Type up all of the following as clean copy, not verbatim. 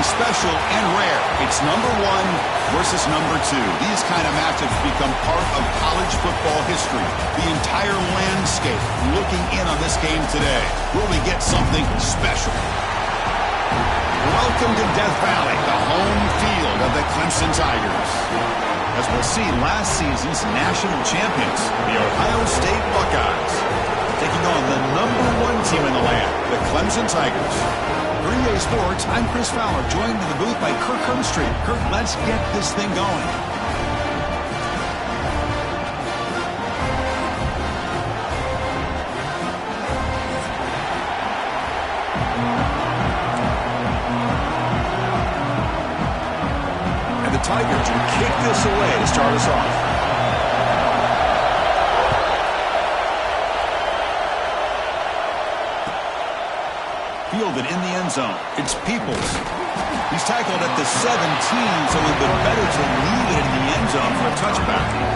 special and rare. It's number 1 versus number 2. These kind of matchups become part of college football history. The entire landscape looking in on this game today. Will we get something special? Welcome to Death Valley, the home field of the Clemson Tigers. As we'll see, last season's national champions, the Ohio State Buckeyes, taking on the number 1 team in the land, the Clemson Tigers. For EA Sports, I'm Chris Fowler, joined in the booth by Kirk Herbstreit. Kirk, let's get this thing going. And the Tigers will kick this away to start us off. Fielded in the end zone. It's Peoples. He's tackled at the 17, so it would be better to leave it in the end zone for a touchback.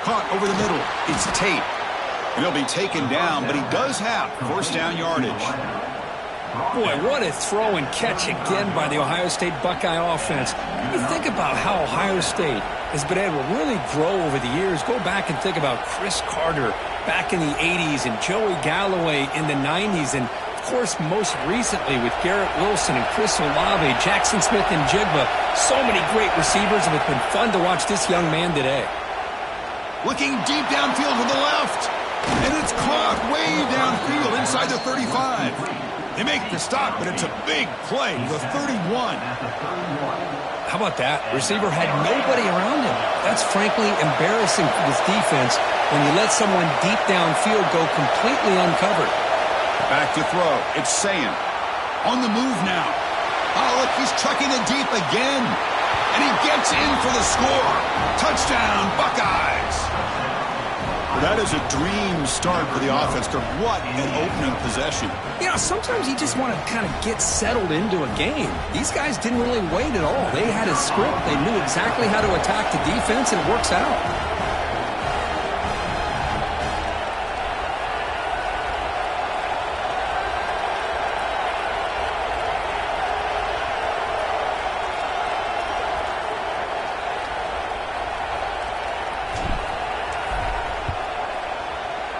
Caught over the middle. It's Tate. And he'll be taken down, but he does have first down yardage. Boy, what a throw and catch again by the Ohio State Buckeye offense. You think about how Ohio State has been able to really grow over the years. Go back and think about Chris Carter back in the 80s and Joey Galloway in the 90s. And, of course, most recently with Garrett Wilson and Chris Olave, Jackson Smith and Jigba. So many great receivers, and it's been fun to watch this young man today. Looking deep downfield to the left. And it's caught way downfield inside the 35. They make the stop, but it's a big play. The 31. How about that? Receiver had nobody around him. That's frankly embarrassing for this defense when you let someone deep downfield go completely uncovered. Back to throw. It's Sayin. On the move now. Oh, look, he's trucking it deep again. And he gets in for the score. Touchdown, Buckeyes. That is a dream start for the offense. What an opening possession. You know, sometimes you just want to kind of get settled into a game. These guys didn't really wait at all. They had a script. They knew exactly how to attack the defense, and it works out.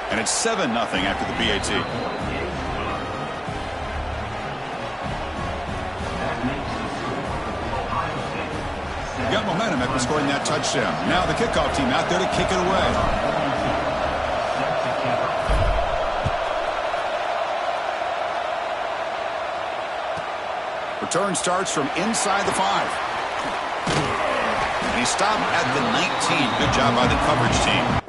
And it's 7-0 after the PAT. Got momentum after scoring that touchdown. Now the kickoff team out there to kick it away. Return starts from inside the 5. And he stopped at the 19. Good job by the coverage team.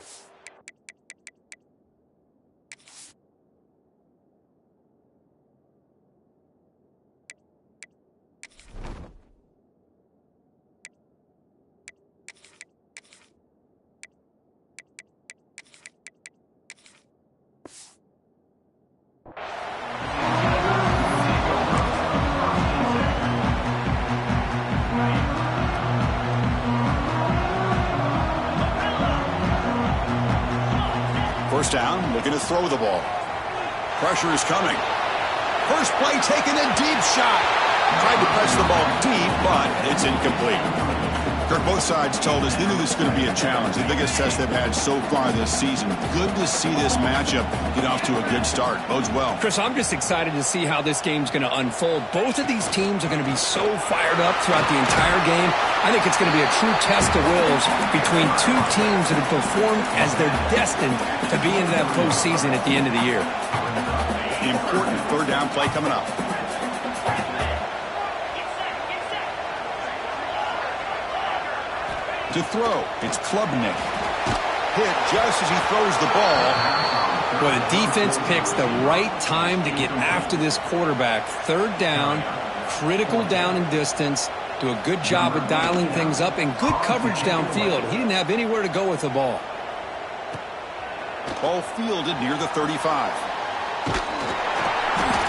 First down, looking to throw the ball. Pressure is coming. First play taken, a deep shot. Tried to press the ball deep, but it's incomplete. Kirk, both sides told us they knew this was going to be a challenge. The biggest test they've had so far this season. Good to see this matchup get off to a good start. Bodes well. Chris, I'm just excited to see how this game's going to unfold. Both of these teams are going to be so fired up throughout the entire game. I think it's going to be a true test of wills between two teams that have performed as they're destined to be in that postseason at the end of the year. The important third down play coming up. To throw, it's Klubnik. Hit just as he throws the ball. Well, the defense picks the right time to get after this quarterback. Third down, critical down and distance. Do a good job of dialing things up and good coverage downfield. He didn't have anywhere to go with the ball. Ball fielded near the 35.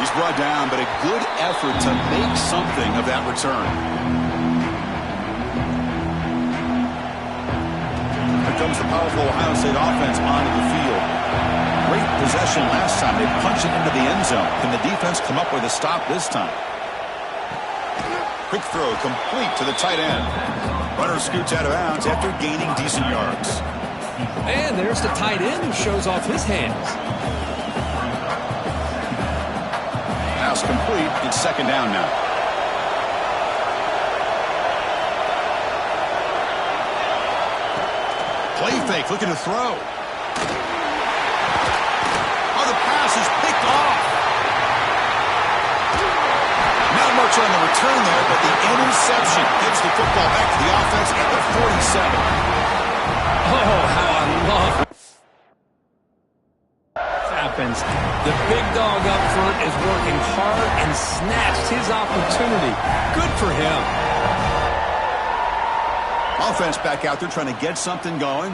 He's brought down, but a good effort to make something of that return. Here comes the powerful Ohio State offense onto the field. Great possession last time. They punched it into the end zone. Can the defense come up with a stop this time? Quick throw complete to the tight end. Runner scoots out of bounds after gaining decent yards. And there's the tight end who shows off his hands. Pass complete. It's second down now. Play fake, looking to throw. Oh, the pass is picked off. Not much on the return there, but the interception gives the football back to the offense at the 47. Oh, how I love it. Happens. The big dog up front is working hard and snatched his opportunity. Good for him. Offense back out there trying to get something going.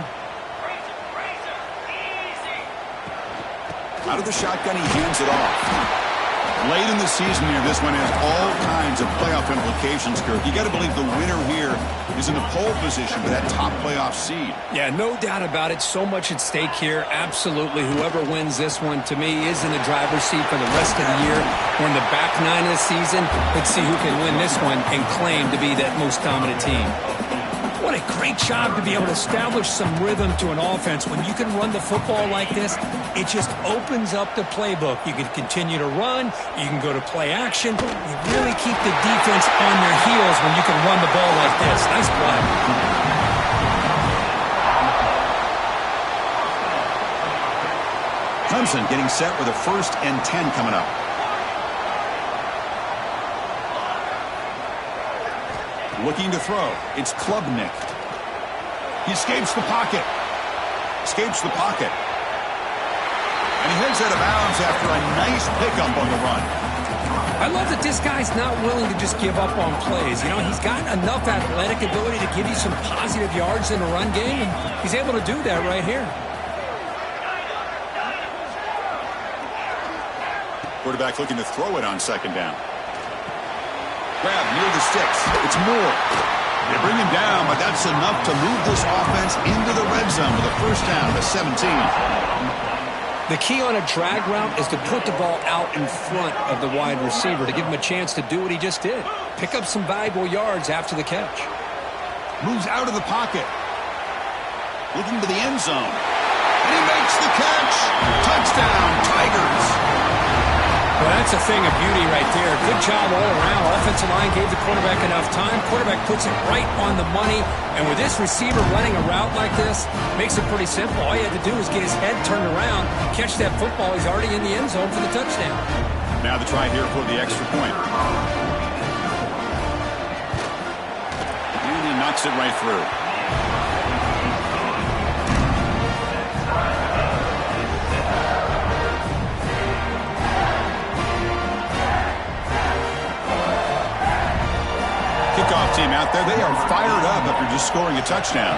Out of the shotgun, he hands it off. Late in the season here, this one has all kinds of playoff implications, Kirk. You got to believe the winner here is in the pole position for that top playoff seed. Yeah, no doubt about it. So much at stake here. Absolutely. Whoever wins this one, to me, is in the driver's seat for the rest of the year. We're in the back nine of the season. Let's see who can win this one and claim to be that most dominant team. What a great job to be able to establish some rhythm to an offense. When you can run the football like this, it just opens up the playbook. You can continue to run. You can go to play action. You really keep the defense on their heels when you can run the ball like this. Nice play. Clemson getting set with a 1st and 10 coming up. Looking to throw. It's Klubnik. He escapes the pocket. Escapes the pocket. And he heads out of bounds after a nice pickup on the run. I love that this guy's not willing to just give up on plays. You know, he's got enough athletic ability to give you some positive yards in the run game, and he's able to do that right here. Quarterback looking to throw it on second down. Grab near the sticks. It's Moore. They bring him down, but that's enough to move this offense into the red zone with a 1st down to 17. The key on a drag route is to put the ball out in front of the wide receiver to give him a chance to do what he just did. Pick up some valuable yards after the catch. Moves out of the pocket. Looking to the end zone. And he makes the catch. Touchdown, Tigers. Well, that's a thing of beauty right there. Good job all around. Offensive line gave the quarterback enough time. Quarterback puts it right on the money. And with this receiver running a route like this, makes it pretty simple. All you had to do is get his head turned around, catch that football. He's already in the end zone for the touchdown. Now the try here for the extra point. And he knocks it right through. Kickoff team out there. They are fired up after just scoring a touchdown.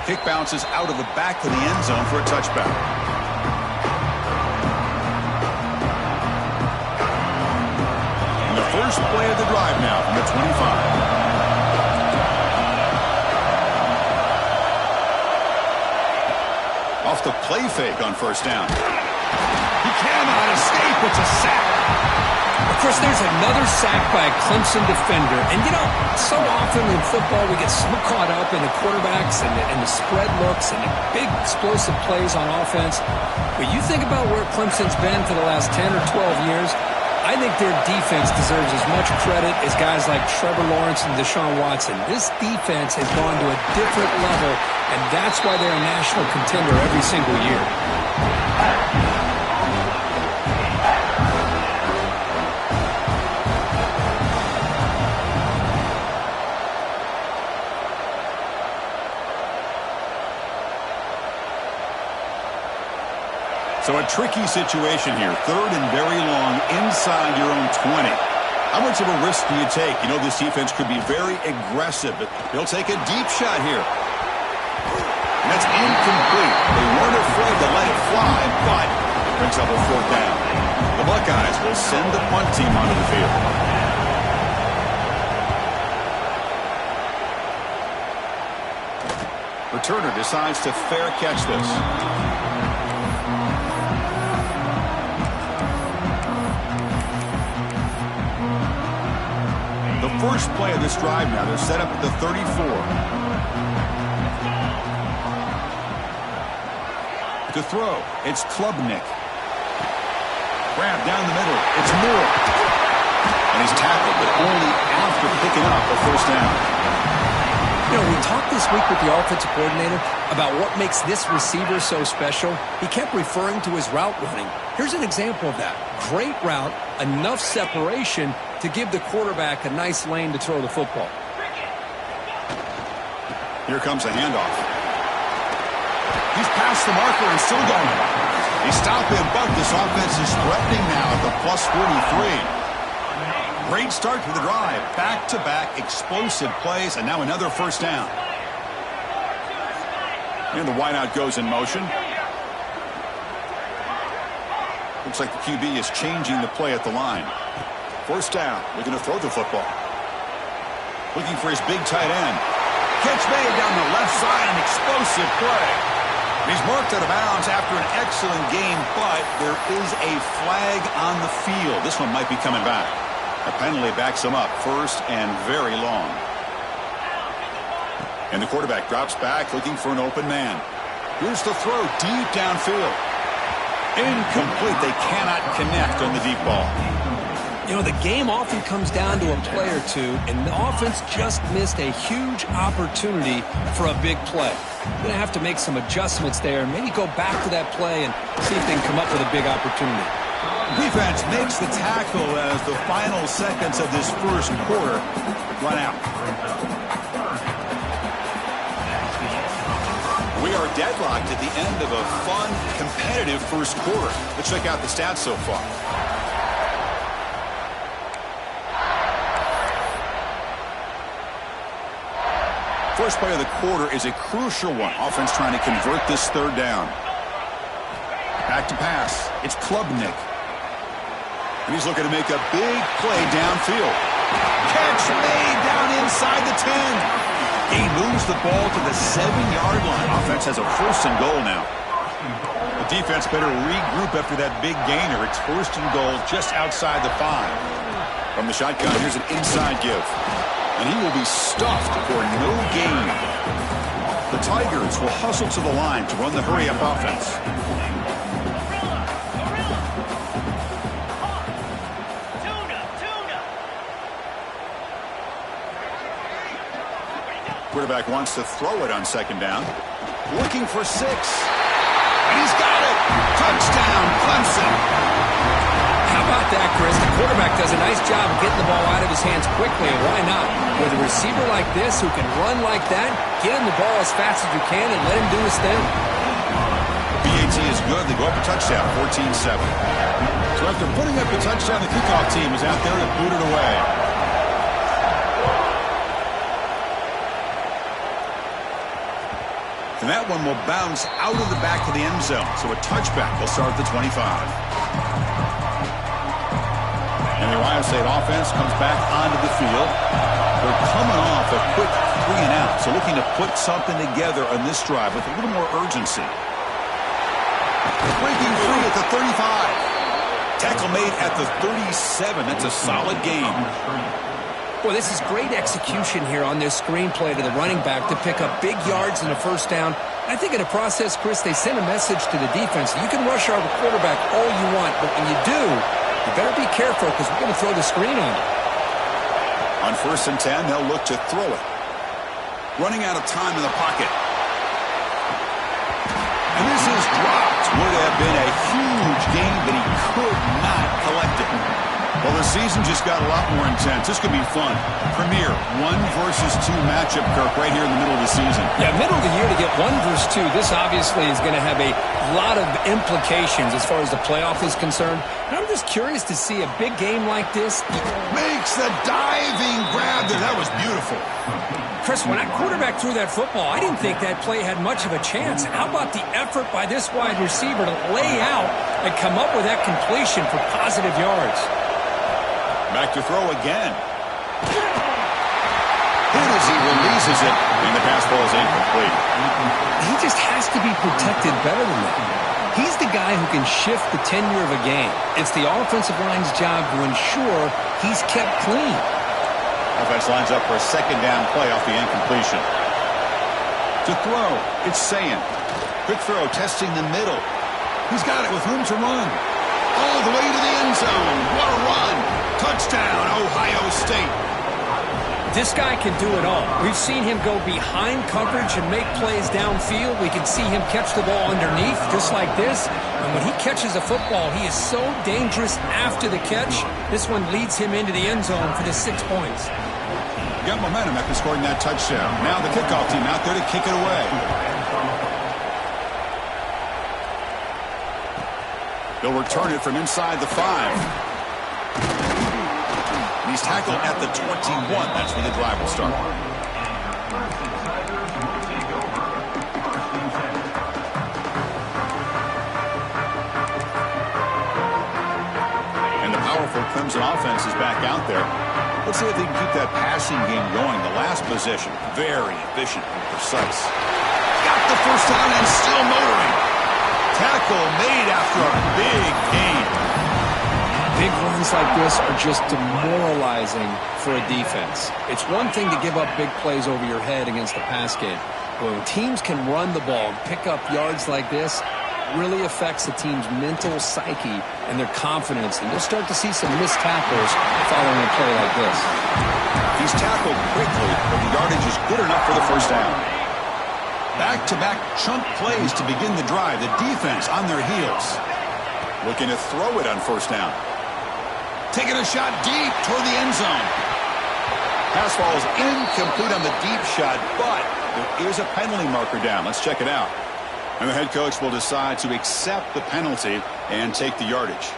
Kick bounces out of the back of the end zone for a touchback. And the first play of the drive now from the 25. Off the play fake on 1st down. He cannot escape. It's a sack. Of course, there's another sack by a Clemson defender. And, you know, so often in football we get so caught up in the quarterbacks and the spread looks and the big explosive plays on offense. But you think about where Clemson's been for the last 10 or 12 years, I think their defense deserves as much credit as guys like Trevor Lawrence and Deshaun Watson. This defense has gone to a different level, and that's why they're a national contender every single year. So a tricky situation here. 3rd and very long inside your own 20. How much of a risk do you take? You know this defense could be very aggressive, but they'll take a deep shot here. And that's incomplete. They weren't afraid to let it fly, but it brings up a fourth down. The Buckeyes will send the punt team onto the field. Returner decides to fair catch this. The first play of this drive now, they're set up at the 34. To throw, it's Klubnik. Grab down the middle, it's Moore. And he's tackled, but only after picking up a first down. You know, we talked this week with the offensive coordinator about what makes this receiver so special. He kept referring to his route running. Here's an example of that. Great route, enough separation to give the quarterback a nice lane to throw the football. Here comes a handoff. He's past the marker and still going. He stopped him, but this offense is threatening now at the plus 43. Great start to the drive. Back-to-back explosive plays, and now another first down. And the wideout goes in motion. Looks like the QB is changing the play at the line. First down. Looking to throw the football. Looking for his big tight end. Catch made down the left side, an explosive play. He's marked out of bounds after an excellent game, but there is a flag on the field. This one might be coming back. A penalty backs him up, first and very long. And the quarterback drops back, looking for an open man. Here's the throw, deep downfield. Incomplete. They cannot connect on the deep ball. You know, the game often comes down to a play or two, and the offense just missed a huge opportunity for a big play. Going to have to make some adjustments there and maybe go back to that play and see if they can come up with a big opportunity. Defense makes the tackle as the final seconds of this first quarter run out. We are deadlocked at the end of a fun, competitive first quarter. Let's check out the stats so far. First play of the quarter is a crucial one. Offense trying to convert this third down. Back to pass. It's Klubnik. And he's looking to make a big play downfield. Catch made down inside the 10. He moves the ball to the 7-yard line. Offense has a first and goal now. The defense better regroup after that big gainer. It's first and goal just outside the 5. From the shotgun, here's an inside give. And he will be stuffed for no gain. The Tigers will hustle to the line to run the hurry-up offense. Quarterback wants to throw it on second down. Looking for 6. And he's got it. Touchdown, Clemson. How about that, Chris? The quarterback does a nice job of getting the ball out of his hands quickly, and why not? With a receiver like this who can run like that, get him the ball as fast as you can and let him do his thing. BAT is good. They go up a touchdown, 14-7. So after putting up the touchdown, the kickoff team is out there to boot it away. And that one will bounce out of the back of the end zone. So a touchback will start at the 25. And the Ohio State offense comes back onto the field. They're coming off a quick 3 and out. So looking to put something together on this drive with a little more urgency. Breaking free at the 35. Tackle made at the 37. That's a solid game. Boy, this is great execution here on this screenplay to the running back to pick up big yards and a first down. I think in the process, Chris, they send a message to the defense. You can rush our quarterback all you want, but when you do, you better be careful because we're going to throw the screen on you. On 1st and 10, they'll look to throw it. Running out of time in the pocket. And this is dropped. Would have been a huge game, but he could not collect it. Well, the season just got a lot more intense. This could be fun. Premier 1 versus 2 matchup, Kirk, right here in the middle of the season. Yeah, middle of the year to get 1 versus 2. This obviously is going to have a lot of implications as far as the playoff is concerned. I'm always curious to see a big game like this. Makes the diving grab there. That was beautiful. Chris, when that quarterback threw that football, I didn't think that play had much of a chance. How about the effort by this wide receiver to lay out and come up with that completion for positive yards? Back to throw again. Hit as he releases it, and the pass ball is incomplete. He just has to be protected better than that. He's the guy who can shift the tenure of a game. It's the offensive line's job to ensure he's kept clean. Offense lines up for a second down play off the incompletion. To throw, it's Sayin. Quick throw, testing the middle. He's got it with room to run. All the way to the end zone. What a run. Touchdown, Ohio State. This guy can do it all. We've seen him go behind coverage and make plays downfield. We can see him catch the ball underneath, just like this. And when he catches a football, he is so dangerous after the catch. This one leads him into the end zone for the 6 points. Got momentum after scoring that touchdown. Now the kickoff team out there to kick it away. They'll return it from inside the 5. He's tackled at the 21. That's where the drive will start. And the powerful Clemson offense is back out there. Let's see if they can keep that passing game going. The last possession, very efficient and precise. Got the first down and still motoring. Tackle made after a big gain. Big runs like this are just demoralizing for a defense. It's one thing to give up big plays over your head against the pass game. But when teams can run the ball and pick up yards like this, it really affects the team's mental psyche and their confidence. And you'll start to see some missed tackles following a play like this. He's tackled quickly, but the yardage is good enough for the first down. Back-to-back chunk plays to begin the drive. The defense on their heels. Looking to throw it on first down. Taking a shot deep toward the end zone. Pass falls incomplete on the deep shot, but there is a penalty marker down. Let's check it out. And the head coach will decide to accept the penalty and take the yardage.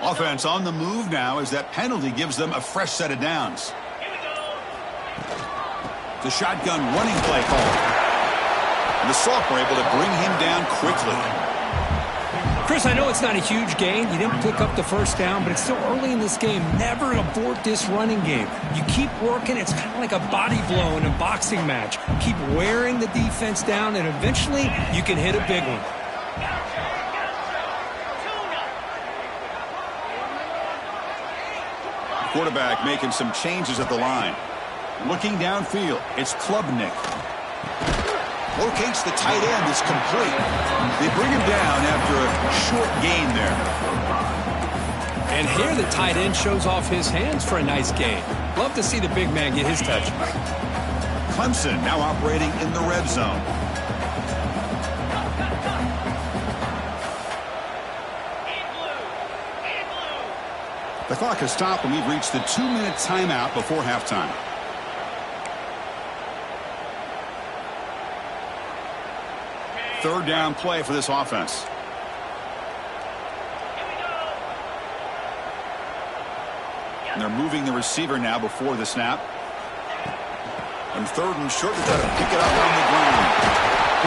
Offense on the move now as that penalty gives them a fresh set of downs. The shotgun running play call. And the Sophomore able to bring him down quickly. Chris, I know it's not a huge gain. You didn't pick up the first down, but it's still early in this game. Never abort this running game. You keep working. It's kind of like a body blow in a boxing match. Keep wearing the defense down, and eventually you can hit a big one. Quarterback making some changes at the line. Looking downfield, it's Klubnik. Locates the tight end. It's complete. They bring him down after a short gain there. And here the tight end shows off his hands for a nice gain. Love to see the big man get his touch. Clemson now operating in the red zone. The clock has stopped and we've reached the 2-minute timeout before halftime. Third down play for this offense. And they're moving the receiver now before the snap. And third and short, they've got to pick it up on the ground.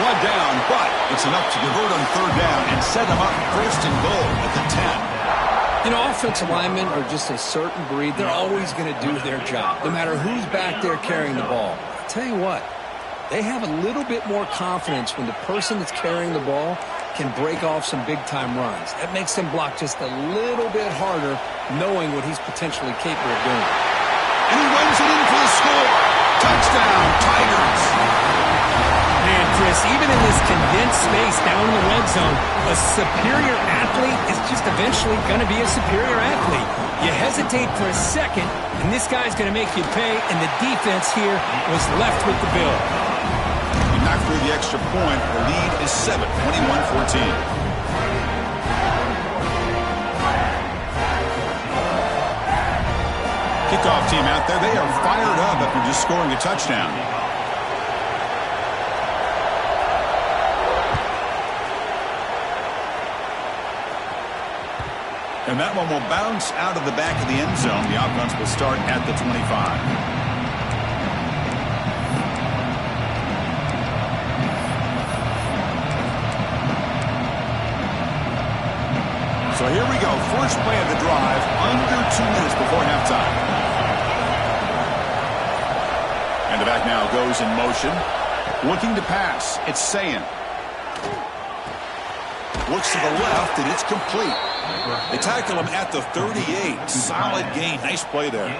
Blood down, but it's enough to convert on third down and set them up first and goal at the 10. You know, offensive linemen are just a certain breed. They're always going to do their job, no matter who's back there carrying the ball. I'll tell you what, they have a little bit more confidence when the person that's carrying the ball can break off some big-time runs. That makes him block just a little bit harder, knowing what he's potentially capable of doing. And he runs it in for the score. Touchdown, Tigers. Man, Chris, even in this condensed space down in the red zone, a superior athlete is just eventually going to be a superior athlete. You hesitate for a second, and this guy's going to make you pay, and the defense here was left with the bill. He knocked through the extra point. The lead is 7, 21-14. Kickoff team out there. They are fired up after just scoring a touchdown. And that one will bounce out of the back of the end zone. The offense will start at the 25. So here we go. First play of the drive, under 2 minutes before halftime. And the back now goes in motion. Looking to pass. It's Sayin. Looks to the left, and it's complete. They tackle him at the 38. Solid gain. Nice play there.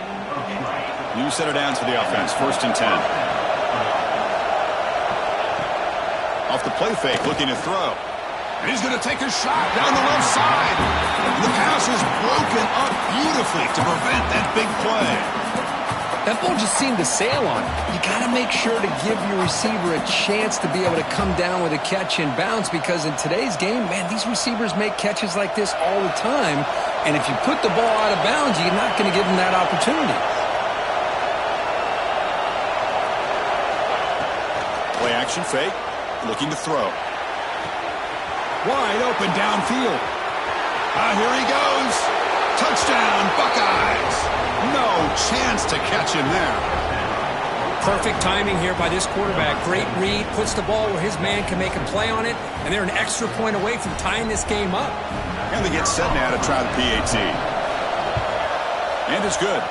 New center downs for the offense. 1st and 10. Off the play fake, looking to throw. And he's going to take a shot down the left side. The pass is broken up beautifully to prevent that big play. That ball just seemed to sail on him. You got to make sure to give your receiver a chance to be able to come down with a catch and bounce, because in today's game, man, these receivers make catches like this all the time. And if you put the ball out of bounds, you're not going to give them that opportunity. Play action fake, looking to throw. Wide open downfield. Here he goes. Touchdown, Buckeyes. No chance to catch him there. Perfect timing here by this quarterback. Great read, puts the ball where his man can make a play on it, and they're an extra point away from tying this game up. And they get set now to try the PAT. And it's good.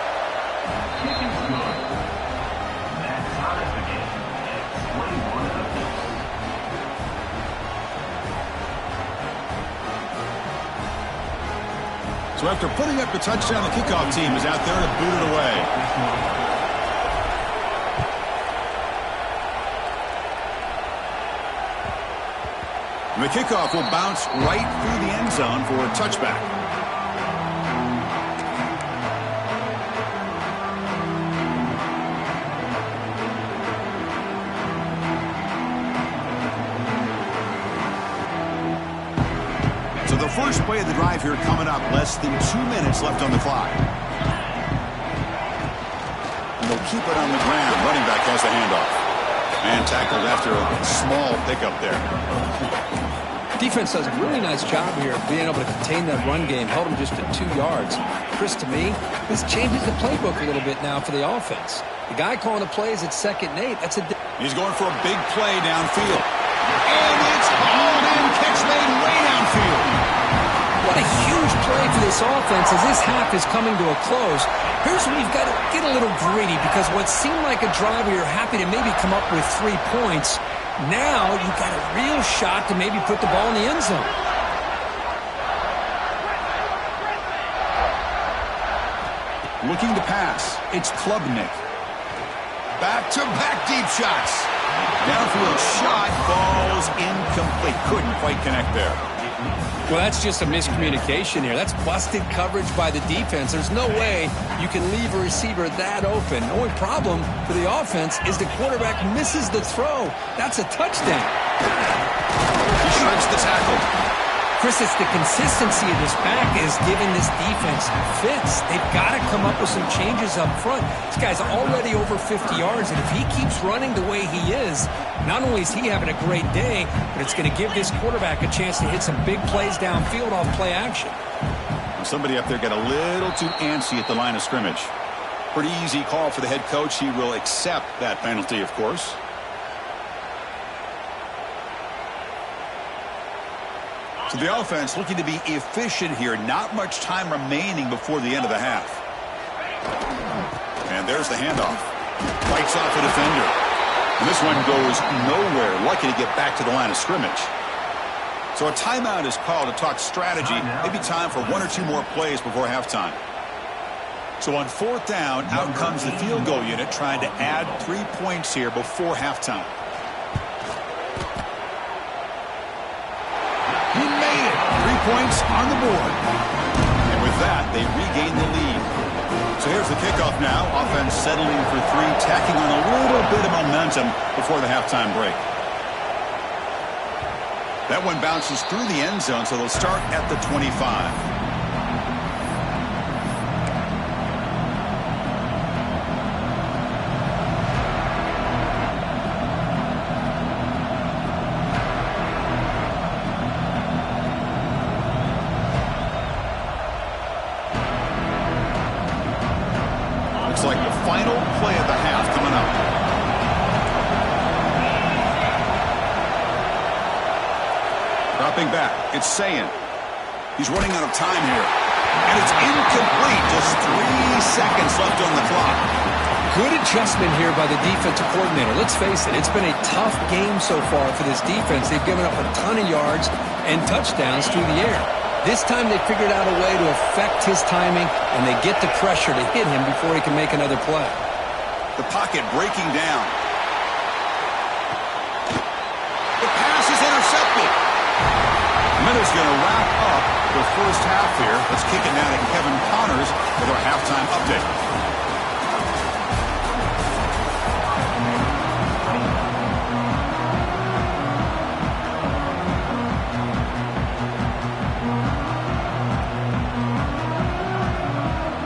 So after putting up the touchdown, the kickoff team is out there to boot it away. And the kickoff will bounce right through the end zone for a touchback. So the first play of the drive here coming up. Less than 2 minutes left on the clock. And they'll keep it on the ground. Running back has the handoff. And tackled after a small pickup there. Defense does a really nice job here of being able to contain that run game. Held him just at 2 yards. Chris, to me, this changes the playbook a little bit now for the offense. The guy calling the plays at 2nd and 8. He's going for a big play downfield. And it's hauled in. Catch made way downfield. What a huge play for this offense as this half is coming to a close. Here's where you've got to get a little greedy, because what seemed like a drive where you're happy to maybe come up with 3 points, now you've got a real shot to maybe put the ball in the end zone. Looking to pass. It's Klubnik. Back-to-back deep shots. Downfield shot. Ball's incomplete. Couldn't quite connect there. Well, that's just a miscommunication here. That's busted coverage by the defense. There's no way you can leave a receiver that open. The only problem for the offense is the quarterback misses the throw. That's a touchdown. He shreds the tackle. Chris, it's the consistency of this back is giving this defense fits. They've got to come up with some changes up front. This guy's already over 50 yards, and if he keeps running the way he is, not only is he having a great day, but it's going to give this quarterback a chance to hit some big plays downfield off play action. Somebody up there got a little too antsy at the line of scrimmage. Pretty easy call for the head coach. He will accept that penalty, of course. So the offense looking to be efficient here. Not much time remaining before the end of the half. And there's the handoff. Fights off a defender. And this one goes nowhere. Lucky to get back to the line of scrimmage. So a timeout is called to talk strategy. Maybe time for one or two more plays before halftime. So on fourth down, out comes the field goal unit trying to add 3 points here before halftime. He made it. 3 points on the board. And with that, they regain the lead. So here's the kickoff now. Offense settling for 3, tacking on a little bit of momentum before the halftime break. That one bounces through the end zone, so they'll start at the 25. Looks like the final play of the half coming up. Dropping back, it's Sayin. He's running out of time here. And it's incomplete. Just 3 seconds left on the clock. Good adjustment here by the defensive coordinator. Let's face it, it's been a tough game so far for this defense. They've given up a ton of yards and touchdowns through the air. This time they figured out a way to affect his timing, and they get the pressure to hit him before he can make another play. The pocket breaking down. The pass is intercepted. Miller's going to wrap up the first half here. Let's kick it now to Kevin Connors with our halftime update.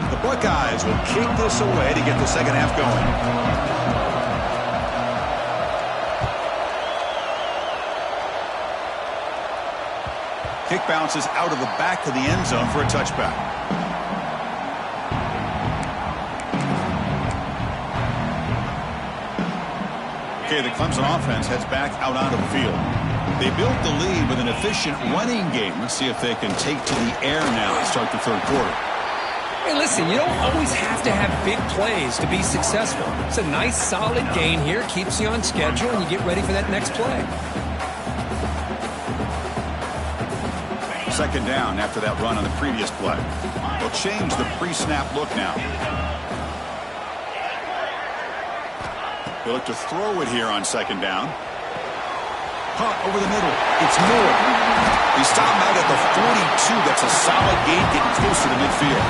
The Buckeyes will kick this away to get the second half going. Kick bounces out of the back of the end zone for a touchback. Okay, the Clemson offense heads back out onto the field. They built the lead with an efficient running game. Let's see if they can take to the air now to start the third quarter. Hey, listen, you don't always have to have big plays to be successful. It's a nice, solid gain here. Keeps you on schedule, and you get ready for that next play. Second down after that run on the previous play. They'll change the pre-snap look now. They look to throw it here on second down. Caught over the middle. It's Moore. He stopped out at the 42. That's a solid gain getting closer to midfield.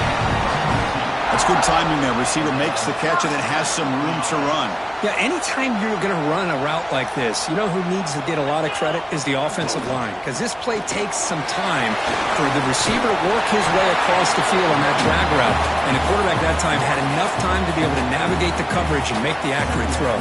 That's good timing there. Receiver makes the catch and then has some room to run. Yeah, anytime you're going to run a route like this, you know who needs to get a lot of credit is the offensive line, because this play takes some time for the receiver to work his way across the field on that drag route, and the quarterback that time had enough time to be able to navigate the coverage and make the accurate throw.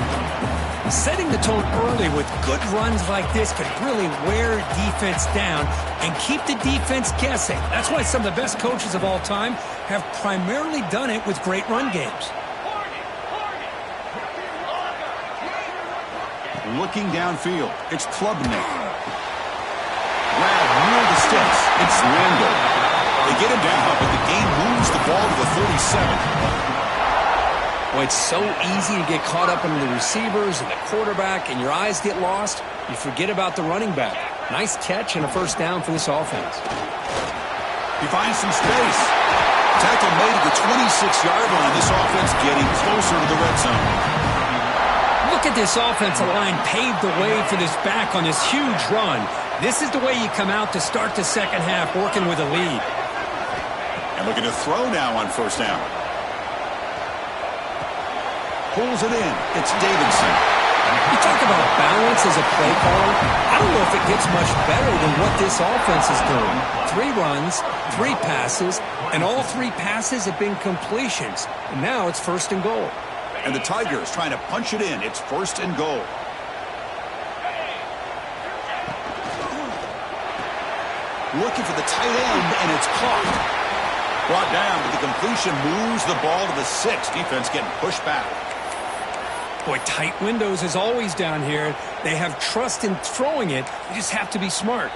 Setting the tone early with good runs like this could really wear defense down and keep the defense guessing. That's why some of the best coaches of all time have primarily done it with great run games. Looking downfield, it's Klubnik. Grab near the sticks, it's Landell. They get him down, but the game moves the ball to the 37. Well, it's so easy to get caught up in the receivers and the quarterback, and your eyes get lost. You forget about the running back. Nice catch and a first down for this offense. He finds some space. Tackle made at the 26-yard line. This offense getting closer to the red zone. Look at this offensive line paved the way for this back on this huge run. This is the way you come out to start the second half, working with a lead. And looking to throw now on first down. Pulls it in. It's Davidson. You talk about balance as a play caller. I don't know if it gets much better than what this offense is doing. 3 runs, 3 passes, and all 3 passes have been completions. And now it's first and goal. And the Tigers trying to punch it in. It's first and goal. Looking for the tight end, and it's caught. Brought down, but the completion moves the ball to the 6. Defense getting pushed back. Boy, tight windows is always down here. They have trust in throwing it. You just have to be smart.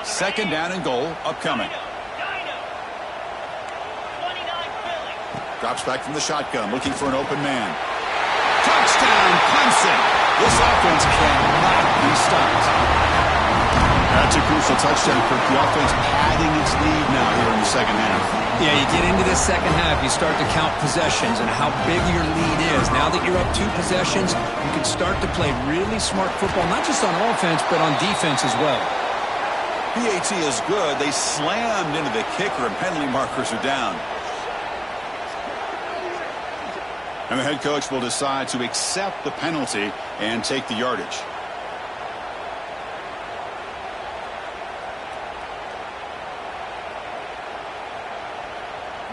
Second down and goal, upcoming. Drops back from the shotgun, looking for an open man. Touchdown, Clemson. This offense cannot be stopped. That's a crucial touchdown, Kirk. The offense padding its lead now here in the second half. Yeah, you get into this second half, you start to count possessions and how big your lead is. Now that you're up 2 possessions, you can start to play really smart football, not just on offense, but on defense as well. PAT is good. They slammed into the kicker, and penalty markers are down. And the head coach will decide to accept the penalty and take the yardage.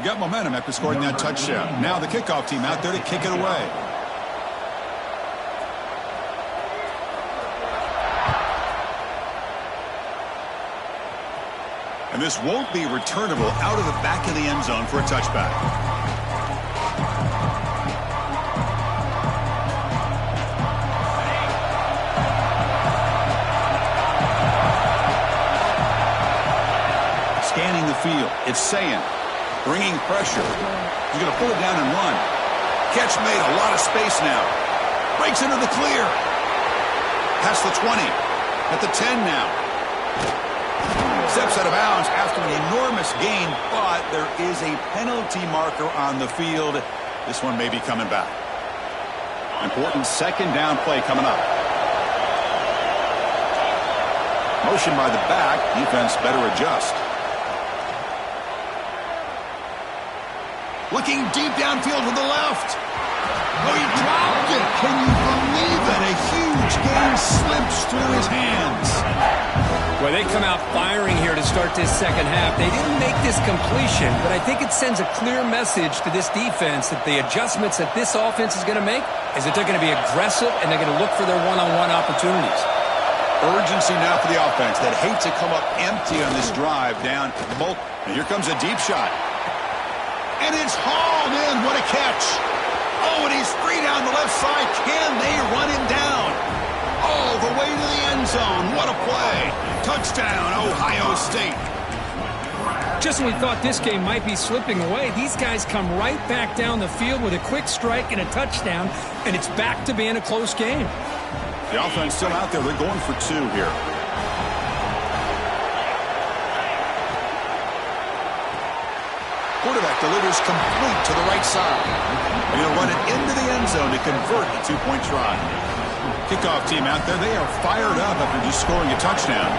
Got momentum after scoring that touchdown. Now the kickoff team out there to kick it away. And this won't be returnable out of the back of the end zone for a touchback. Scanning the field. It's Sayin. Bringing pressure. He's going to pull it down and run. Catch made, a lot of space now. Breaks into the clear. Past the 20. At the 10 now. Steps out of bounds after an enormous gain, but there is a penalty marker on the field. This one may be coming back. Important second down play coming up. Motion by the back. Defense better adjust. Looking deep downfield to the left. Oh, he dropped it. Can you believe that? A huge gain slips through his hands. Well, they come out firing here to start this second half. They didn't make this completion, but I think it sends a clear message to this defense that the adjustments that this offense is going to make is that they're going to be aggressive and they're going to look for their one-on-one opportunities. Urgency now for the offense that hate to come up empty on this drive down. And here comes a deep shot. And it's hauled in. What a catch. Oh, and he's free down the left side. Can they run him down? All the way to the end zone. What a play. Touchdown, Ohio State. Just when we thought this game might be slipping away, these guys come right back down the field with a quick strike and a touchdown, and it's back to being a close game. The offense still out there. They're going for 2 here. Quarterback delivers complete to the right side. They're going to run it into the end zone to convert a 2-point try. Kickoff team out there, they are fired up after just scoring a touchdown.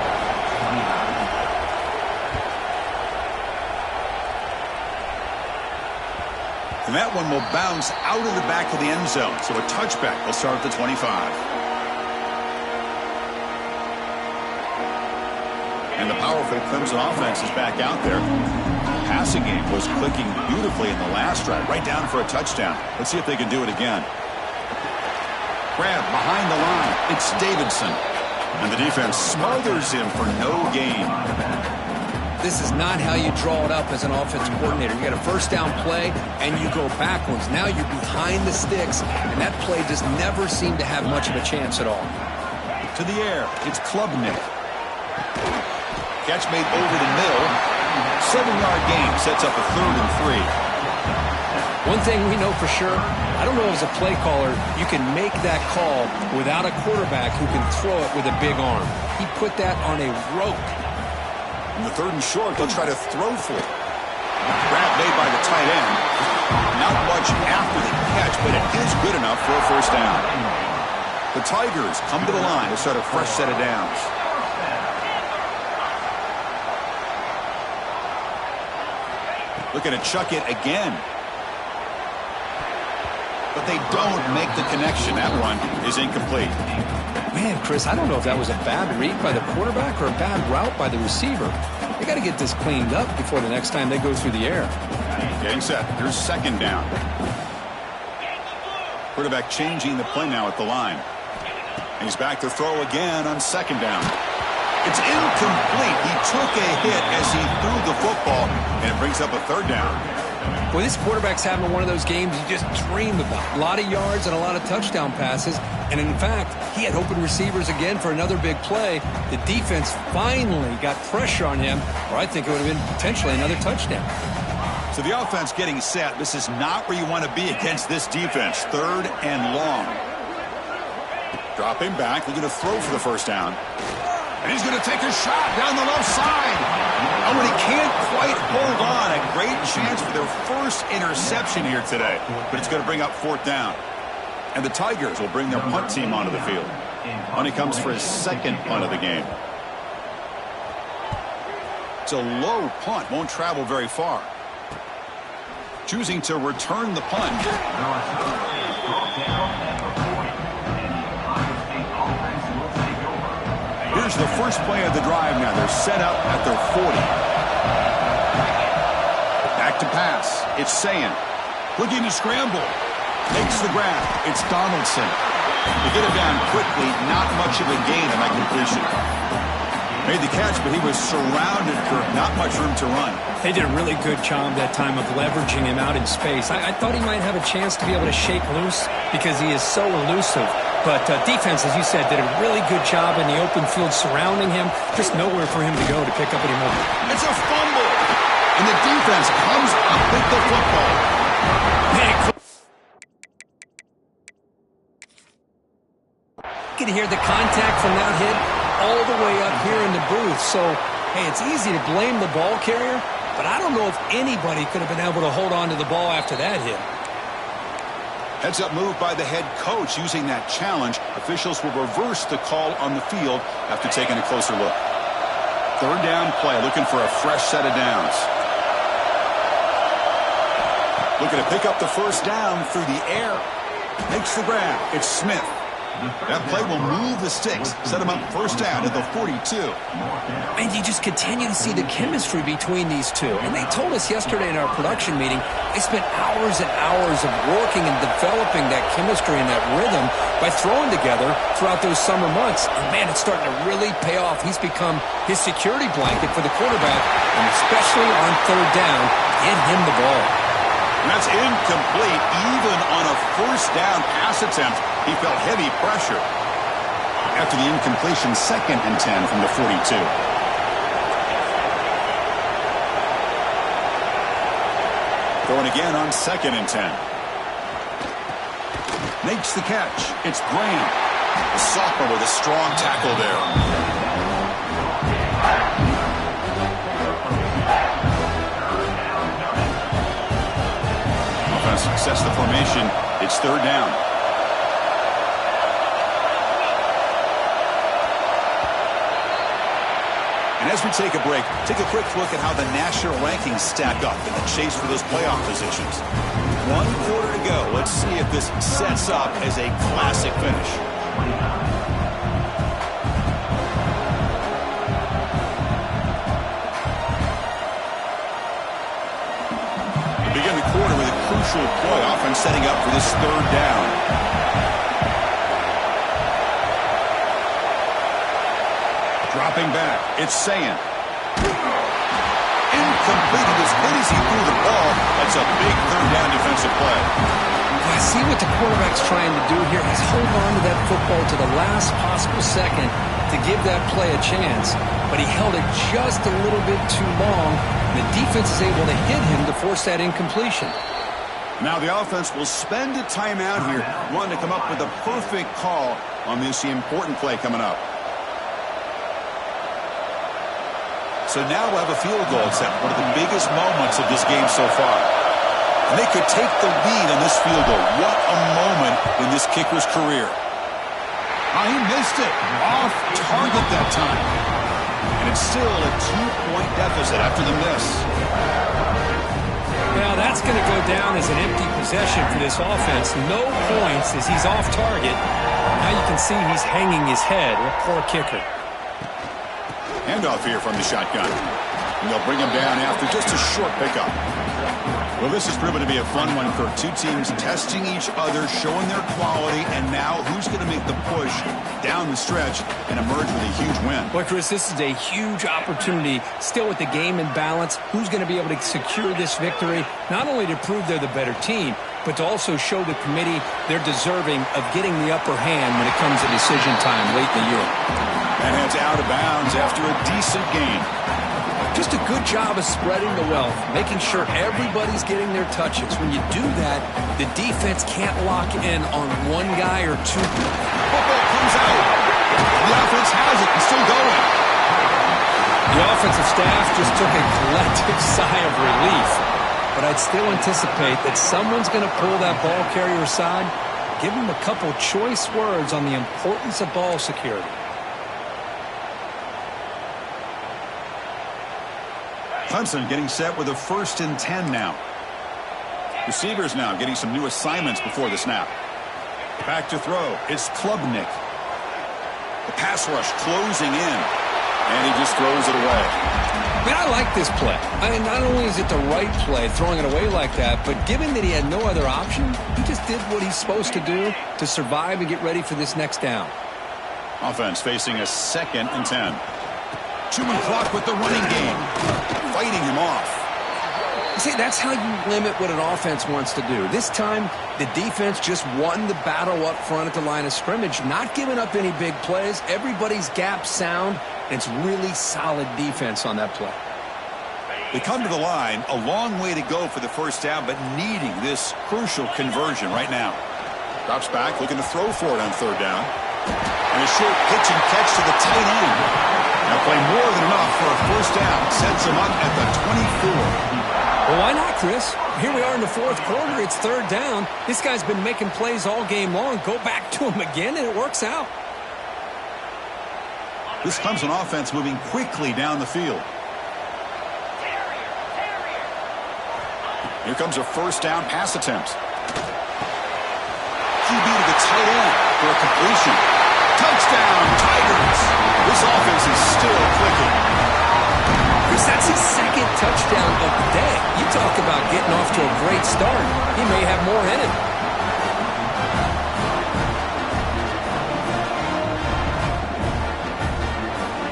And that one will bounce out of the back of the end zone. So a touchback will start at the 25. And the powerful Clemson offense is back out there. Passing game was clicking beautifully in the last drive, right down for a touchdown. Let's see if they can do it again. Grab behind the line. It's Davidson. And the defense smothers him for no gain. This is not how you draw it up as an offensive coordinator. You got a first down play, and you go backwards. Now you're behind the sticks, and that play just never seemed to have much of a chance at all. To the air. It's Klubnik. Catch made over the middle. 7-yard gain sets up a 3rd and 3. One thing we know for sure, I don't know as a play caller, you can make that call without a quarterback who can throw it with a big arm. He put that on a rope. In the 3rd and short, they'll try to throw for it. Grab made by the tight end. Not much after the catch, but it is good enough for a first down. The Tigers come to the line to start a fresh set of downs. Looking to chuck it again. But they don't make the connection. That one is incomplete. Man, Chris, I don't know if that was a bad read by the quarterback or a bad route by the receiver. They got to get this cleaned up before the next time they go through the air. Getting set. Here's 2nd down. Quarterback changing the play now at the line. And he's back to throw again on 2nd down. It's incomplete. He took a hit as he threw the football, and it brings up a 3rd down. Boy, this quarterback's having one of those games you just dream about. A lot of yards and a lot of touchdown passes. And in fact, he had open receivers again for another big play. The defense finally got pressure on him, or I think it would have been potentially another touchdown. So the offense getting set. This is not where you want to be against this defense. 3rd and long. Dropping back, looking to throw for the first down. And he's going to take a shot down the left side. Oh, and he can't quite hold on. A great chance for their first interception here today. But it's going to bring up 4th down. And the Tigers will bring their punt team onto the field. When he comes for his 2nd punt of the game. It's a low punt. Won't travel very far. Choosing to return the punt. Here's the first play of the drive now. They're set up at their 40. Back to pass. It's Sayan. Looking to scramble. Makes the grab. It's Donaldson. They get him down quickly. Not much of a gain on that completion. Made the catch, but he was surrounded, Kirk. Not much room to run. They did a really good job that time of leveraging him out in space. I thought he might have a chance to be able to shake loose because he is so elusive. But defense, as you said, did a really good job in the open field surrounding him. Just nowhere for him to go to pick up any more. It's a fumble. And the defense comes up with the football. You can hear the contact from that hit all the way up here in the booth. So, hey, it's easy to blame the ball carrier, but I don't know if anybody could have been able to hold on to the ball after that hit. Heads up move by the head coach using that challenge. Officials will reverse the call on the field after taking a closer look. 3rd down play, looking for a fresh set of downs. Looking to pick up the first down through the air. Makes the grab. It's Smith. That play will move the sticks, set him up first down at the 42. And you just continue to see the chemistry between these two. And they told us yesterday in our production meeting, they spent hours and hours of working and developing that chemistry and that rhythm by throwing together throughout those summer months. And, man, it's starting to really pay off. He's become his security blanket for the quarterback, and especially on 3rd down, get him the ball. And that's incomplete. Even on a first down pass attempt, he felt heavy pressure. After the incompletion, 2nd and 10 from the 42. Throwing again on 2nd and 10. Makes the catch. It's Graham. The sophomore with a strong tackle there. Success the formation. It's 3rd down. And as we take a break, take a quick look at how the national rankings stack up in the chase for those playoff positions. 1 quarter to go. Let's see if this sets up as a classic finish. Begin the quarter with a crucial play, offense setting up for this 3rd down. Dropping back, it's Sayan. Incomplete, as good as he threw the ball. That's a big 3rd down defensive play. I see what the quarterback's trying to do here is hold on to that football to the last possible second to give that play a chance. But he held it just a little bit too long. The defense is able to hit him to force that incompletion. Now the offense will spend a timeout here, wanting to come up with a perfect call on this important play coming up. So now we'll have a field goal attempt, one of the biggest moments of this game so far. And they could take the lead on this field goal. What a moment in this kicker's career. Oh, he missed it. Off target that time. And it's still a 2-point deficit after the miss. Well, that's going to go down as an empty possession for this offense. No points as he's off target. Now you can see he's hanging his head. What a poor kicker. Handoff here from the shotgun. And they'll bring him down after just a short pickup. Well, this has proven to be a fun one, Kirk. Two teams testing each other, showing their quality, and now who's going to make the push down the stretch and emerge with a huge win? Boy, Chris, this is a huge opportunity. Still with the game in balance, who's going to be able to secure this victory, not only to prove they're the better team, but to also show the committee they're deserving of getting the upper hand when it comes to decision time late in the year. And it's out of bounds after a decent gain. Just just a good job of spreading the wealth, making sure everybody's getting their touches. When you do that, the defense can't lock in on one guy or two. Football comes out. The offense has it and still going. The offensive staff just took a collective sigh of relief. But I'd still anticipate that someone's going to pull that ball carrier aside, give him a couple choice words on the importance of ball security. Clemson getting set with a 1st and 10 now. Receivers now getting some new assignments before the snap. Back to throw. It's Klubnik. The pass rush closing in. And he just throws it away. I mean, I like this play. I mean, not only is it the right play, throwing it away like that, but given that he had no other option, he just did what he's supposed to do to survive and get ready for this next down. Offense facing a 2nd and 10. Chewing clock with the running game. Fighting him off. See, that's how you limit what an offense wants to do. This time, the defense just won the battle up front at the line of scrimmage, not giving up any big plays. Everybody's gap sound. It's really solid defense on that play. They come to the line, a long way to go for the 1st down, but needing this crucial conversion right now. Drops back, looking to throw for it on 3rd down. And a short pitch and catch to the tight end. Now play more than enough for a 1st down. Sets him up at the 24. Well, why not, Chris? Here we are in the 4th quarter. It's 3rd down. This guy's been making plays all game long. Go back to him again, and it works out. This Clemson offense moving quickly down the field. Here comes a 1st down pass attempt. QB to the tight end for a completion. Touchdown, Tigers! This offense is still clicking. Chris, that's his 2nd touchdown of the day. You talk about getting off to a great start. He may have more in him.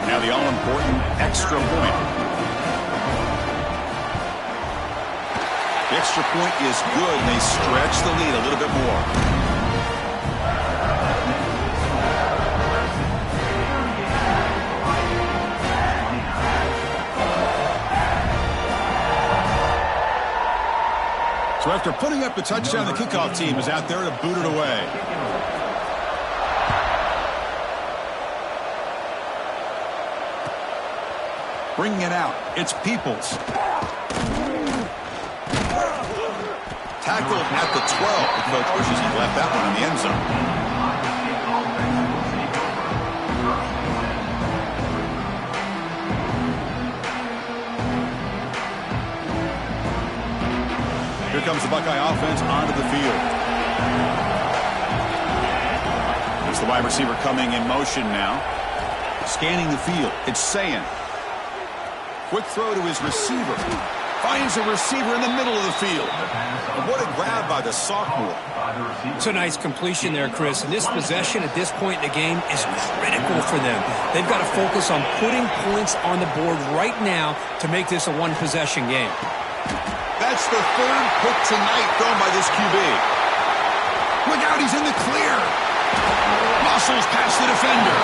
Now the all-important extra point. The extra point is good, and they stretch the lead a little bit more. So after putting up the touchdown, the kickoff team is out there to boot it away. Bringing it out, it's Peoples. Tackled at the 12. The coach wishes he left that one in the end zone. Here comes the Buckeye offense onto the field. It's the wide receiver coming in motion now. Scanning the field, it's Sayin. Quick throw to his receiver. Finds a receiver in the middle of the field. And what a grab by the sophomore. It's a nice completion there, Chris. And this possession at this point in the game is critical for them. They've got to focus on putting points on the board right now to make this a one-possession game. That's the 3rd pick tonight thrown by this QB. Look out, he's in the clear. Muscles past the defender.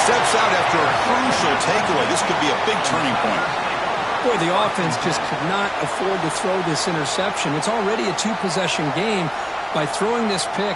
Steps out after a crucial takeaway. This could be a big turning point. Boy, the offense just could not afford to throw this interception. It's already a 2-possession game. By throwing this pick,